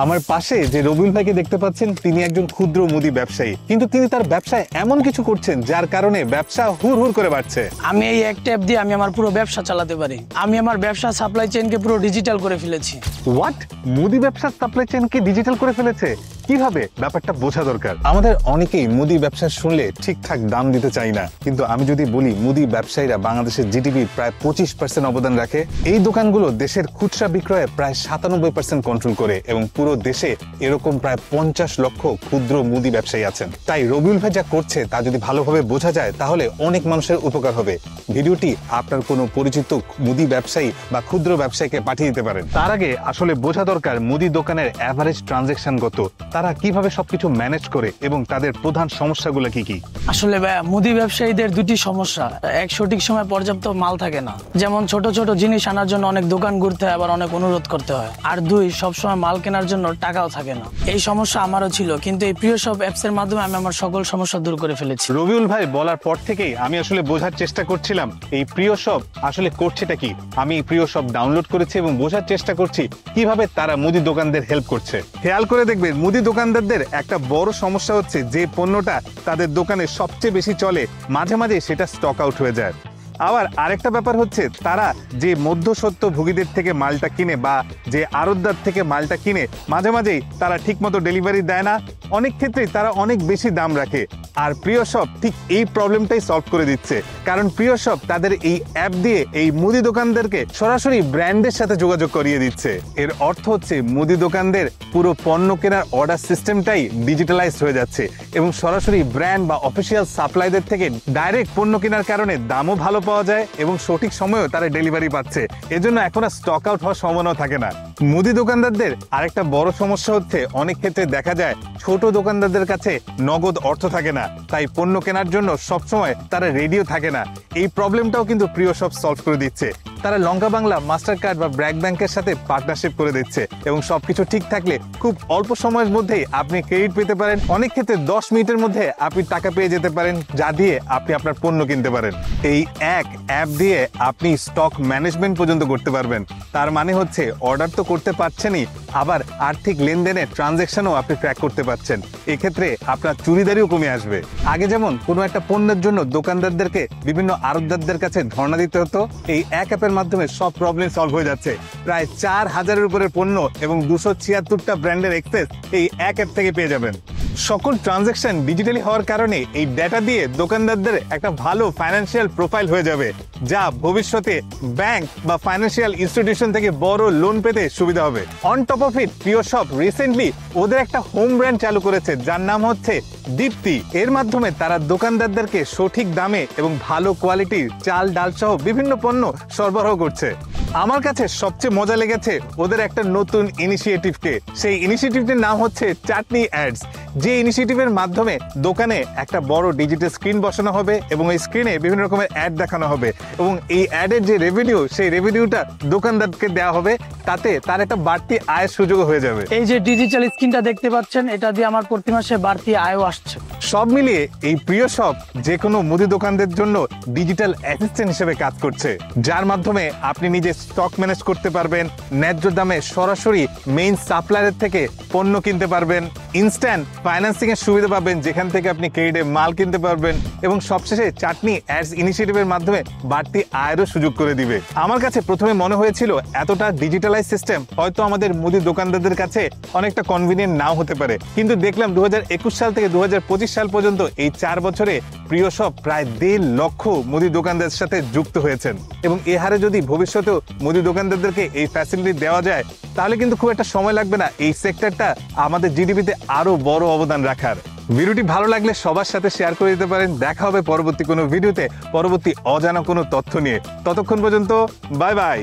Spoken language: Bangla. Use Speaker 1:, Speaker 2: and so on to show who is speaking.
Speaker 1: আমার পাশে যে রবিউল ভাইকে দেখতে পাচ্ছেন, তিনি একজন ক্ষুদ্র মুদি ব্যবসায়ী, কিন্তু তিনি তার ব্যবসায় এমন কিছু করছেন যার কারণে ব্যবসা হুড় হুড় করে বাড়ছে।
Speaker 2: আমি এই একটা অ্যাপ দিয়ে আমি আমার পুরো ব্যবসা চালাতে পারি। আমি আমার ব্যবসা সাপ্লাই চেইনকে পুরো ডিজিটাল করে ফেলেছি।
Speaker 1: হোয়াট? মুদি ব্যবসার সাপ্লাই চেইনকে ডিজিটাল করে ফেলেছে? কিভাবে? ব্যাপারটা বোঝা দরকার। আমাদের অনেকেই মুদি ব্যবসা শুনলে ঠিকঠাক দাম দিতে চাই না, কিন্তু আমি যদি বলি মুদি ব্যবসায়ীরা বাংলাদেশের জিডিপির প্রায় 25% অবদান রাখে। এই দোকানগুলো দেশের খুচরা বিক্রয়ে প্রায় 97% কন্ট্রোল করে এবং পুরো দেশে এরকম প্রায় 50 লক্ষ ক্ষুদ্র মুদি ব্যবসায়ী আছেন। তাই রবিউল ভাই যা করছে তা যদি ভালোভাবে বোঝা যায় তাহলে অনেক মানুষের উপকার হবে। ভিডিওটি আপনার কোনো পরিচিত মুদি ব্যবসায়ী বা ক্ষুদ্র ব্যবসায়ীকে পাঠিয়ে দিতে পারেন। তার আগে আসলে বোঝা দরকার মুদি দোকানের অ্যাভারেজ ট্রানজ্যাকশন কত, তারা কিভাবে সবকিছু ম্যানেজ করে এবং তাদের প্রধান সমস্যাগুলো কি কি।
Speaker 2: আসলে মুদি ব্যবসায়ীদের দুটি সমস্যা। এক, সঠিক সময় পর্যাপ্ত মাল থাকে না, যেমন ছোট ছোট জিনিস আনার জন্য অনেক দোকান ঘুরতে হয়, আবার অনেক অনুরোধ করতে হয়। আর দুই, সবসময় মাল কেনার জন্য টাকাও থাকে না। এই সমস্যা আমারও ছিল, কিন্তু এই প্রিয় শপ অ্যাপস এর মাধ্যমে আমি আমার সকল সমস্যা দূর করে ফেলেছি।
Speaker 1: রবিউল ভাই বলার পর থেকেই আমি আসলে বোঝার চেষ্টা করছিলাম এই প্রিয় শপ আসলে করছেটা কি। আমি এই প্রিয় শপ ডাউনলোড করেছি এবং বোঝার চেষ্টা করছি কিভাবে তারা মুদি দোকানদের হেল্প করছে। খেয়াল করে দেখবেন মুদি দোকানদারদের একটা বড় সমস্যা হচ্ছে যে পণ্যটা তাদের দোকানে সবচেয়ে বেশি চলে মাঝে মাঝে সেটা স্টক আউট হয়ে যায়। আবার আরেকটা ব্যাপার হচ্ছে তারা যে মধ্যস্বত্ব ভোগীদের থেকে মালটা কিনে বা যে আড়তদার থেকে মালটা কিনে মাঝে মাঝেই তারা ঠিকমতো ডেলিভারি দেয় না। অনেক ক্ষেত্রেই তারা অনেক বেশি দাম রাখে। আর প্রিয় শপ ঠিক এই প্রবলেমটাই সলভ করে দিচ্ছে, কারণ প্রিয় শপ তাদের এই অ্যাপ দিয়ে এই মুদি দোকানদারকে সরাসরি ব্র্যান্ডের সাথে যোগাযোগ করিয়ে দিচ্ছে। এর অর্থ হচ্ছে মুদি দোকানদের পুরো পণ্য কেনার অর্ডার সিস্টেমটাই ডিজিটালাইজড হয়ে যাচ্ছে এবং সরাসরি ব্র্যান্ড বা অফিসিয়াল সাপ্লাইদের থেকে ডাইরেক্ট পণ্য কেনার কারণে দামও ভালো পাওয়া যায় এবং সঠিক সময়েও তারা ডেলিভারি পাচ্ছে। এজন্য এখন আর স্টক আউট হওয়ার সম্ভাবনা থাকে না। মুদি দোকানদারদের আরেকটা বড় সমস্যা হচ্ছে অনেক ক্ষেত্রে দেখা যায় ছোট দোকানদারদের কাছে নগদ অর্থ থাকে না, তাই পণ্য কেনার জন্য সবসময় তারা রেডিও থাকে না। এই প্রবলেমটাও কিন্তু প্রিয় শপ সলভ করে দিচ্ছে। তারা লঙ্কা বাংলা, মাস্টার কার্ড বা ব্র্যাক ব্যাংকের সাথে পার্টনারশিপ করে দিচ্ছে এবং সবকিছু ঠিক থাকলে খুব অল্প সময়ের মধ্যেই আপনি ক্রেডিট পেতে পারেন। অনেক ক্ষেত্রে 10 মিনিটের মধ্যে আপনি টাকা পেয়ে যেতে পারেন, যা দিয়ে আপনি আপনার পণ্য কিনতে পারেন। এই এক অ্যাপ দিয়ে আপনি স্টক ম্যানেজমেন্ট পর্যন্ত করতে পারবেন। তার মানে হচ্ছে অর্ডার তো করতে পারছেনই, আবার আর্থিক লেনদেনের ট্রানজ্যাকশনও আপনি ট্র্যাক করতে পারছেন। এক্ষেত্রে আপনার চুরিদারিও কমে আসবে। আগে যেমন কোনো একটা পণ্যের জন্য দোকানদারদেরকে বিভিন্ন আড়তদারদের কাছে ধর্ণা দিতে হতো, এই এক অ্যাপের মাধ্যমে সব প্রবলেম সলভ হয়ে যাচ্ছে। প্রায় 4000-এর উপরে পণ্য এবং 276টা ব্র্যান্ডের অ্যাক্সেস এই এক অ্যাপ থেকে পেয়ে যাবেন। সকল ট্রানজ্যাকশন ডিজিটালি হওয়ার কারণে এই ডেটা দিয়ে দোকানদারদের একটা ভালো ফাইন্যান্সিয়াল প্রোফাইল হয়ে যাবে, যা ভবিষ্যতে ব্যাংক বা ফাইন্যান্সিয়াল ইনস্টিটিউশন থেকে বড় লোন পেতে সুবিধা হবে। অন টপ অফ ইট, প্রিয় শপ রিসেন্টলি ওদের একটা হোম ব্র্যান্ড চালু করেছে যার নাম হচ্ছে দীপ্তি। এর মাধ্যমে তারা দোকানদারদেরকে সঠিক দামে এবং ভালো কোয়ালিটির চাল, ডাল সহ বিভিন্ন পণ্য সরবরাহ করছে। আমার কাছে সবচেয়ে মজা লেগেছে ওদের একটা নতুন ইনিশিয়েটিভকে। সেই ইনিশিয়েটিভটির নাম হচ্ছে চাটনি অ্যাডস। যে ইনিশিয়েটিভের মাধ্যমে দোকানে একটা বড় ডিজিটাল স্ক্রিন বসানো হবে এবং এই স্ক্রিনে বিভিন্ন রকমের অ্যাড দেখানো হবে এবং এই অ্যাডের যে রেভিনিউ, সেই রেভিনিউটা দোকানদারকে দেওয়া হবে, তাতে তার একটা বাড়তি আয়ের সুযোগ হয়ে যাবে।
Speaker 2: এই যে ডিজিটাল স্ক্রিনটা দেখতে পাচ্ছেন, এটা দিয়ে আমার প্রতি মাসে বাড়তি আয়ও আসছে।
Speaker 1: সব মিলিয়ে এই প্রিয় শপ যে কোনো মুদি দোকানদের জন্য ডিজিটাল অ্যাসিস্ট্যান্ট হিসেবে কাজ করছে, যার মাধ্যমে আপনি নিজে স্টক ম্যানেজ করতে পারবেন, ন্যায্য দামে সরাসরি মেইন সাপ্লায়ারের থেকে পণ্য কিনতে পারবেন, ইনস্ট্যান্ট ফাইন্যান্সিং এর সুবিধা পাবেন যেখান থেকে আপনি ক্রেডিটে মাল কিনতে পারবেন এবং সবশেষে চাটনি অ্যাডস ইনিশিয়েটিভের মাধ্যমে বাড়তি আয়েরও সুযোগ করে দিবে। আমার কাছে প্রথমে মনে হয়েছিল এতটা ডিজিটালাইজ সিস্টেম হয়তো আমাদের মুদি দোকানদারদের কাছে অনেকটা কনভিনিয়েন্ট নাও হতে পারে, কিন্তু দেখলাম 2021 সাল থেকে 2025 সাল পর্যন্ত এই 4 বছরে প্রিয় শপ প্রায় 1.5 লক্ষ মুদি দোকানদারের সাথে যুক্ত হয়েছেন এবং এ হারে যদি ভবিষ্যতেও মুদি দোকানদারদেরকে এই ফ্যাসিলিটি দেওয়া যায় তাহলে কিন্তু খুব একটা সময় লাগবে না এই সেক্টরটা আমাদের জিডিপিতে আরো বড় অবদান রাখার। ভিডিওটি ভালো লাগলে সবার সাথে শেয়ার করে দিতে পারেন। দেখা হবে পরবর্তী কোনো ভিডিওতে পরবর্তী অজানা কোনো তথ্য নিয়ে। ততক্ষণ পর্যন্ত বাই বাই।